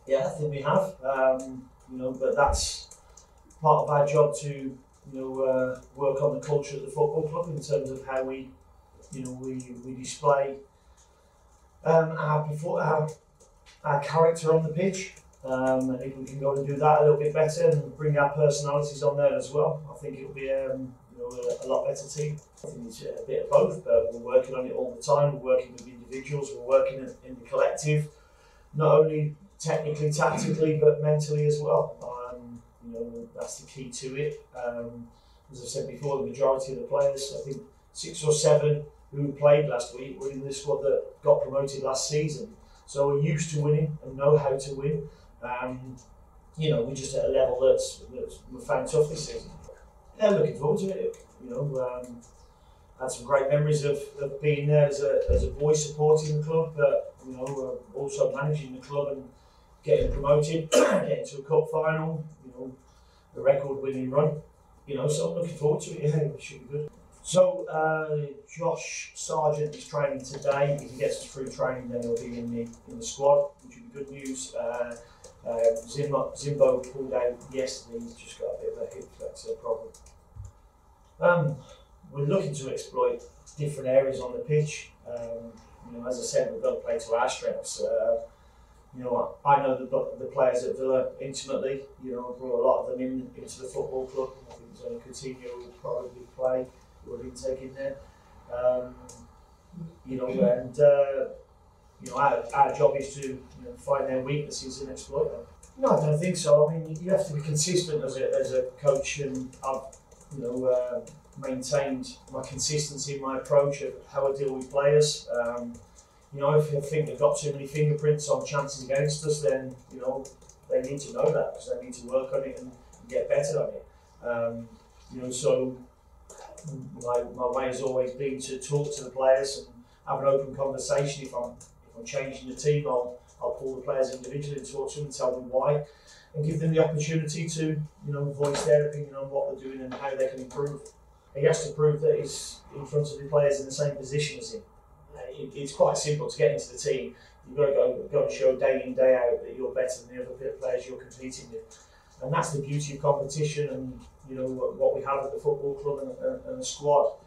Yeah, I think we have. But that's part of our job to work on the culture of the football club in terms of how we display our character on the pitch. And if we can go and do that a little bit better and bring our personalities on there as well, I think it'll be a lot better team. I think it's a bit of both, but we're working on it all the time. We're working with individuals, we're working in the collective, not only technically, tactically, but mentally as well. That's the key to it. As I said before, the majority of the players, I think 6 or 7 who played last week, were in the squad that got promoted last season. So we're used to winning and know how to win. We're just at a level that's we found tough this season. Yeah, looking forward to it. Had some great memories of being there as a boy supporting the club, but also managing the club and getting promoted, getting to a cup final. A record-winning run. So I'm looking forward to it. Yeah, it should be good. So Josh Sargent is training today. If he gets us through training, then he'll be in the squad, which would be good news. Zimbo pulled out yesterday. He's just got a bit of a hip flexor problem. We're looking to exploit different areas on the pitch. As I said, we've got to play to our strengths. I know the players at Villa intimately. I brought a lot of them into the football club. I think there's only Coutinho who will probably play, who will intake in there. Our job is to find their weaknesses and exploit them. No, I don't think so. I mean, you have to be consistent as a coach, and I've maintained my consistency in my approach of how I deal with players. If I think they've got too many fingerprints on chances against us, then they need to know that, because they need to work on it and get better on it. So my way has always been to talk to the players and have an open conversation. If I'm changing the team, I'll pull the players individually and talk to them and tell them why, and give them the opportunity to voice their opinion on what they're doing and how they can improve. He has to prove that he's in front of the players in the same position as him. It's quite simple to get into the team. You've got to go and show day in, day out that you're better than the other players you're competing with, and that's the beauty of competition. And what we have at the football club and the squad.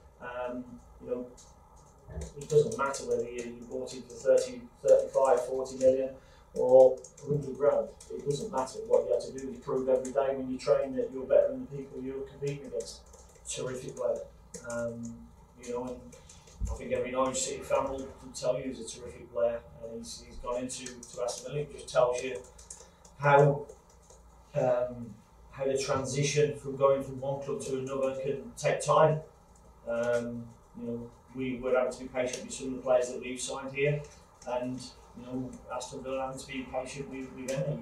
It doesn't matter whether you bought it for 30, 35, 40 million or 100 grand. It doesn't matter. What you have to do is prove every day when you train that you're better than the people you're competing against. Terrific player. And I think every Norwich City fan will tell you he's a terrific player, and he's gone into Aston Villa. It just tells you how the transition from going from one club to another can take time. We're having to be patient with some of the players that we've signed here, and Aston Villa having to be patient with any.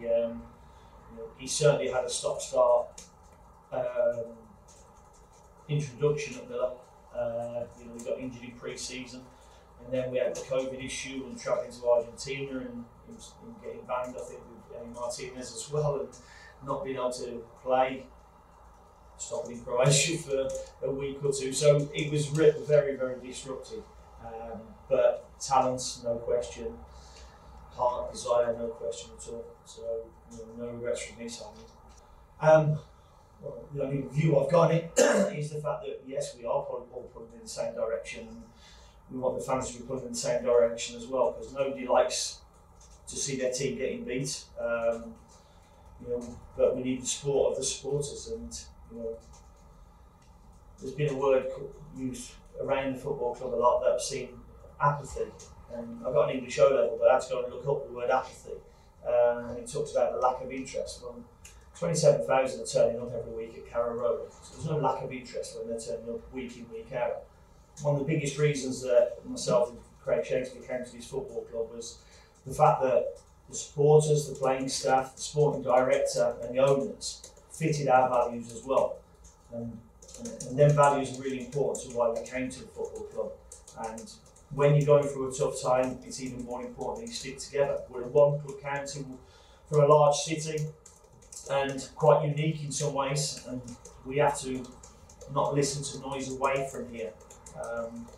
He certainly had a stop-start introduction at Villa. He got injured in pre-season, and then we had the COVID issue and travelling to Argentina and getting banned, I think, with Martinez as well, and not being able to play, stopping in Croatia for a week or two. So it was very, very disruptive. But talent, no question. Heart, desire, no question at all. So no regrets from me signing. The only view I've got on it is the fact that yes, we are all pulling in the same direction, and we want the fans to be pulling in the same direction as well, because nobody likes to see their team getting beat. But we need the support of the supporters, and there's been a word used around the football club a lot that I've seen, apathy. And I've got an English O level, but I had to go and look up the word apathy, and it talks about the lack of interest. 27,000 are turning up every week at Carrow Road, so there's no lack of interest when they're turning up week in, week out. One of the biggest reasons that myself and Craig Shakespeare came to this football club was the fact that the supporters, the playing staff, the sporting director and the owners fitted our values as well. And them values are really important to why we came to the football club. And when you're going through a tough time, it's even more important that you stick together. We're a one-club county from a large city, and quite unique in some ways, and we have to not listen to noise away from here,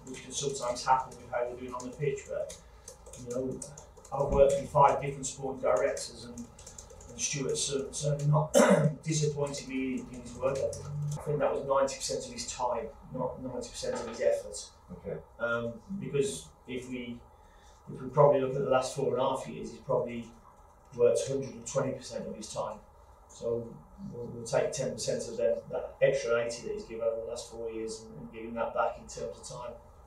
which can sometimes happen with how we're doing on the pitch. But I've worked with 5 different sporting directors, and Stuart's certainly not disappointed me in his work ethic. I think that was 90% of his time, not 90% of his effort. Okay. Because if we probably look at the last 4.5 years, he's probably worked 120% of his time. So we'll take 10% of that extra 80 that he's given over the last 4 years and give him that back in terms of time.